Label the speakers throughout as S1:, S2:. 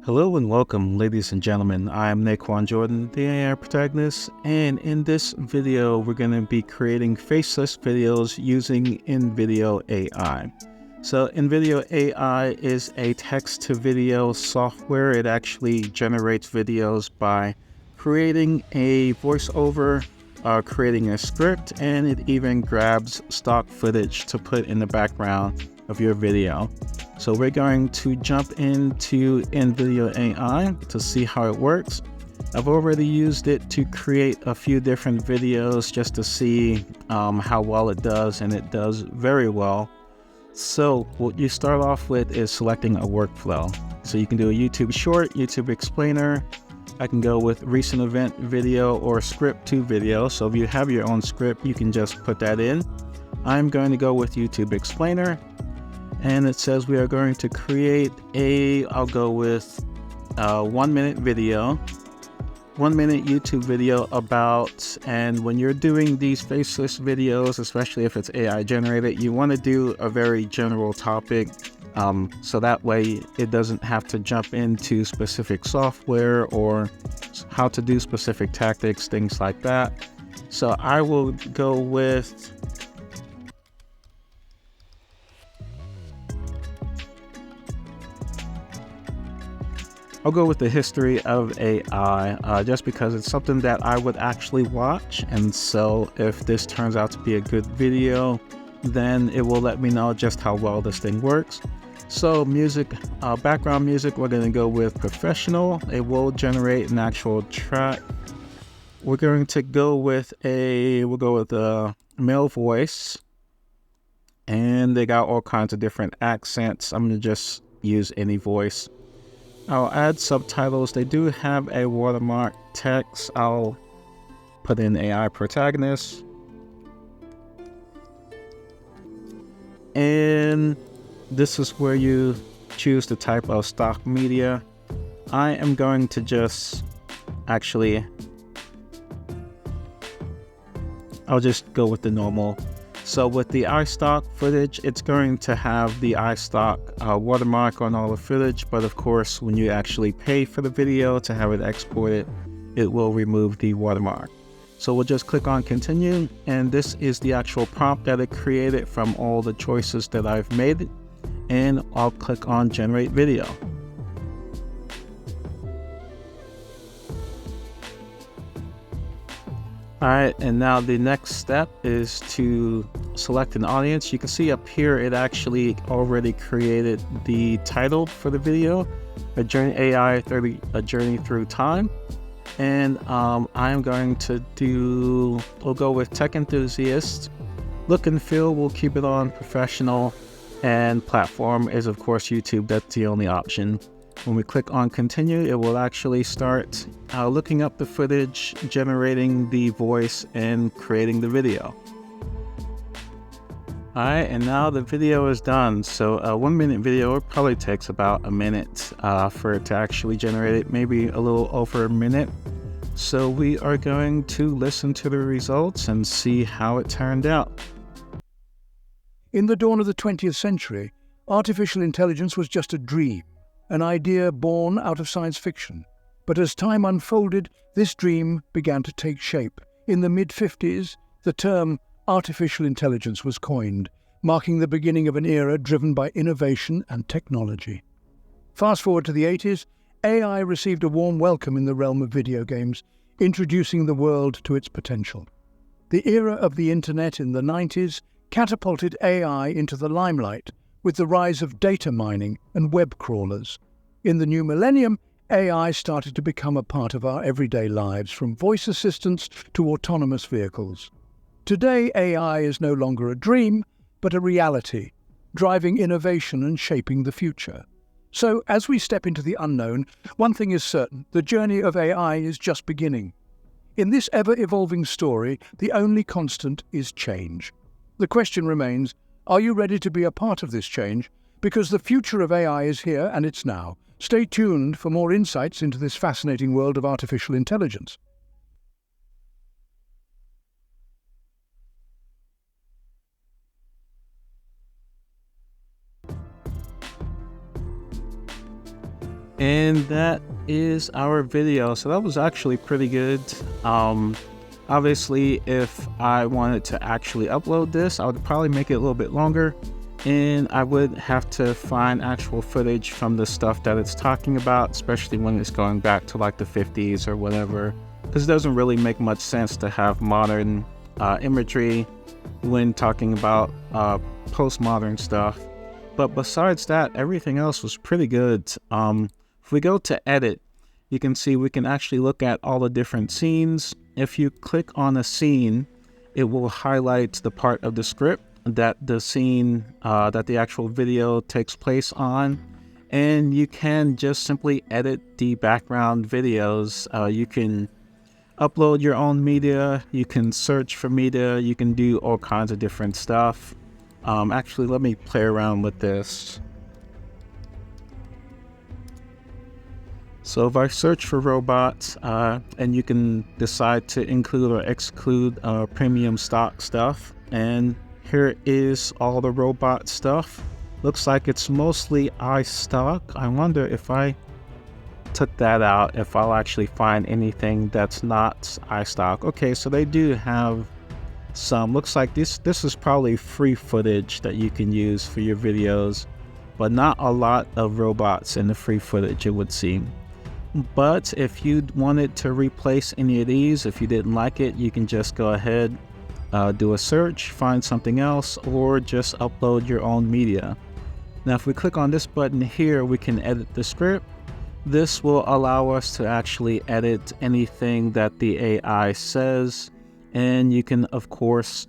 S1: Hello and welcome, ladies and gentlemen. I'm Naquan Jordan, the AI protagonist, and in this video, we're going to be creating faceless videos using InVideo AI. So InVideo AI is a text-to-video software. It actually generates videos by creating a voiceover, creating a script, and it even grabs stock footage to put in the background of your video. So we're going to jump into InVideo AI to see how it works. I've already used it to create a few different videos just to see how well it does, and it does very well. So what you start off with is selecting a workflow. So you can do a YouTube short, YouTube explainer. I can go with recent event video or script to video. So if you have your own script, you can just put that in. I'm going to go with YouTube explainer. And it says we are going to create I'll go with a 1 minute video, 1 minute YouTube video about, and when you're doing these faceless videos, especially if it's AI generated, you want to do a very general topic. So that way it doesn't have to jump into specific software or how to do specific tactics, things like that. So I will go with the history of AI, just because it's something that I would actually watch. And so if this turns out to be a good video, then it will let me know just how well this thing works. So music, background music, we're going to go with professional. It will generate an actual track. We're going to go with a male voice. And they got all kinds of different accents. I'm going to just use any voice. I'll add subtitles. They do have a watermark text. I'll put in AI protagonist. And this is where you choose the type of stock media. I am going to just I'll just go with the normal. So with the iStock footage, it's going to have the iStock watermark on all the footage, but of course, when you actually pay for the video to have it exported, it will remove the watermark. So we'll just click on continue, and this is the actual prompt that it created from all the choices that I've made, and I'll click on generate video. Alright, and now the next step is to select an audience. You can see up here it actually already created the title for the video, A Journey Through Time. And I'm going to we'll go with tech enthusiast. Look and feel, we'll keep it on professional, and platform is of course YouTube. That's the only option. When we click on continue, it will actually start looking up the footage, generating the voice, and creating the video. Alright, and now the video is done. So a 1 minute video probably takes about a minute for it to actually generate it, maybe a little over a minute. So we are going to listen to the results and see how it turned out.
S2: In the dawn of the 20th century, artificial intelligence was just a dream, an idea born out of science fiction. But as time unfolded, this dream began to take shape. In the mid-50s, the term artificial intelligence was coined, marking the beginning of an era driven by innovation and technology. Fast forward to the 80s, AI received a warm welcome in the realm of video games, introducing the world to its potential. The era of the internet in the 90s catapulted AI into the limelight, with the rise of data mining and web crawlers. In the new millennium, AI started to become a part of our everyday lives, from voice assistants to autonomous vehicles. Today, AI is no longer a dream, but a reality, driving innovation and shaping the future. So, as we step into the unknown, one thing is certain: the journey of AI is just beginning. In this ever-evolving story, the only constant is change. The question remains, are you ready to be a part of this change? Because the future of AI is here, and it's now. Stay tuned for more insights into this fascinating world of artificial intelligence.
S1: And that is our video. So that was actually pretty good. Obviously, if I wanted to actually upload this, I would probably make it a little bit longer, and I would have to find actual footage from the stuff that it's talking about, especially when it's going back to like the 50s or whatever, because it doesn't really make much sense to have modern imagery when talking about postmodern stuff. But besides that, everything else was pretty good. If we go to edit, you can see we can actually look at all the different scenes. If you click on a scene, it will highlight the part of the script that the scene, that the actual video takes place on. And you can just simply edit the background videos. You can upload your own media, you can search for media, you can do all kinds of different stuff. Actually, let me play around with this. So if I search for robots, and you can decide to include or exclude premium stock stuff, and here is all the robot stuff. Looks like it's mostly iStock. I wonder if I took that out, if I'll actually find anything that's not iStock. Okay, so they do have some. Looks like this is probably free footage that you can use for your videos, but not a lot of robots in the free footage, it would seem. But if you wanted to replace any of these, if you didn't like it, you can just go ahead, do a search, find something else, or just upload your own media. Now if we click on this button here, we can edit the script. This will allow us to actually edit anything that the AI says, and you can, of course,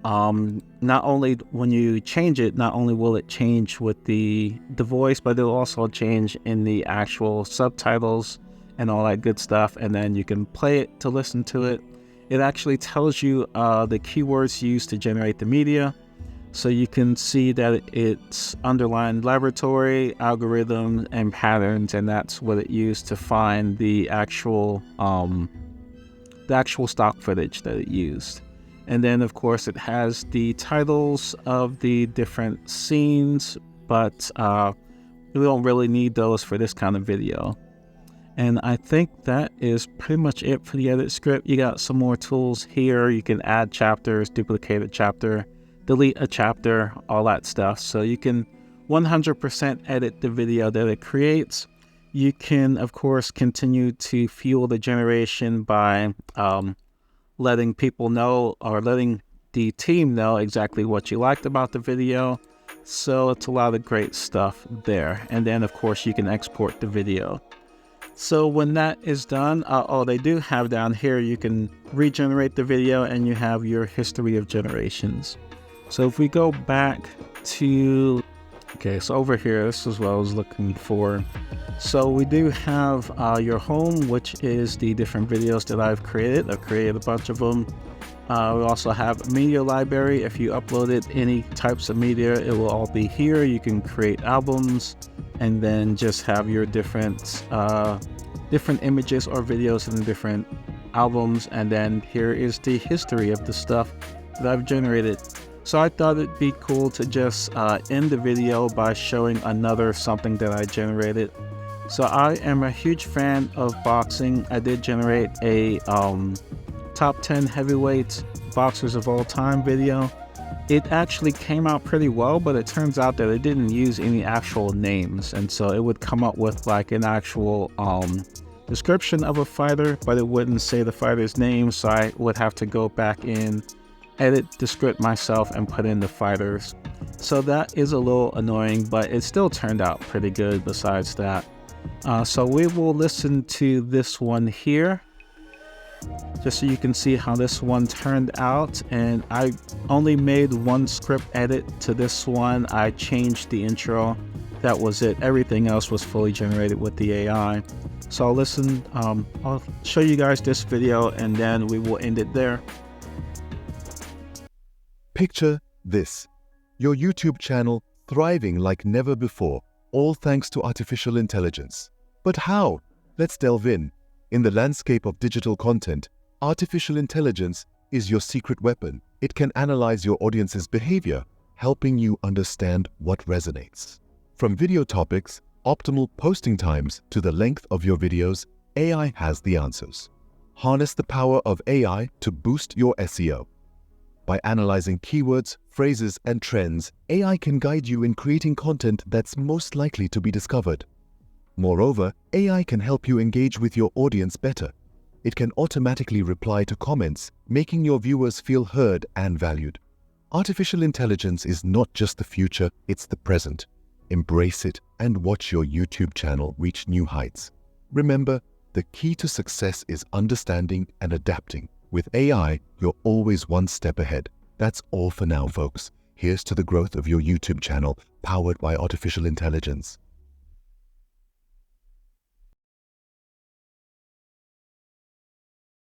S1: not only when you change it, not only will it change with the voice, but it'll also change in the actual subtitles and all that good stuff. And then you can play it to listen to it. It actually tells you the keywords used to generate the media. So you can see that it's underlined laboratory, algorithm, and patterns, and that's what it used to find the actual stock footage that it used. And then of course it has the titles of the different scenes, but we don't really need those for this kind of video. And I think that is pretty much it for the edit script. You got some more tools here. You can add chapters, duplicate a chapter, delete a chapter, all that stuff. So you can 100% edit the video that it creates. You can, of course, continue to fuel the generation by letting people know, or letting the team know exactly what you liked about the video. So it's a lot of great stuff there. And then of course you can export the video. So when that is done, they do have down here, you can regenerate the video and you have your history of generations. So if we go back to, okay, so over here, this is what I was looking for. So we do have your home, which is the different videos that I've created. I've created a bunch of them. We also have media library. If you uploaded any types of media, it will all be here. You can create albums and then just have your different images or videos in the different albums. And then here is the history of the stuff that I've generated. So I thought it'd be cool to just end the video by showing another something that I generated. So I am a huge fan of boxing. I did generate a top 10 heavyweight boxers of all time video. It actually came out pretty well, but it turns out that it didn't use any actual names. And so it would come up with like an actual description of a fighter, but it wouldn't say the fighter's name. So I would have to go back in, edit the script myself, and put in the fighters. So that is a little annoying, but it still turned out pretty good besides that. So we will listen to this one here, just so you can see how this one turned out. And I only made one script edit to this one. I changed the intro. That was it. Everything else was fully generated with the AI. So I'll listen, I'll show you guys this video and then we will end it there.
S3: Picture this: your YouTube channel thriving like never before, all thanks to artificial intelligence. But how? Let's delve in. In the landscape of digital content, artificial intelligence is your secret weapon. It can analyze your audience's behavior, helping you understand what resonates. From video topics optimal posting times to the length of your videos, AI has the answers. Harness the power of AI to boost your SEO. By analyzing keywords, phrases, and trends, AI can guide you in creating content that's most likely to be discovered. Moreover, AI can help you engage with your audience better. It can automatically reply to comments, making your viewers feel heard and valued. Artificial intelligence is not just the future, it's the present. Embrace it and watch your YouTube channel reach new heights. Remember, the key to success is understanding and adapting. With AI, you're always one step ahead. That's all for now, folks. Here's to the growth of your YouTube channel, powered by artificial intelligence.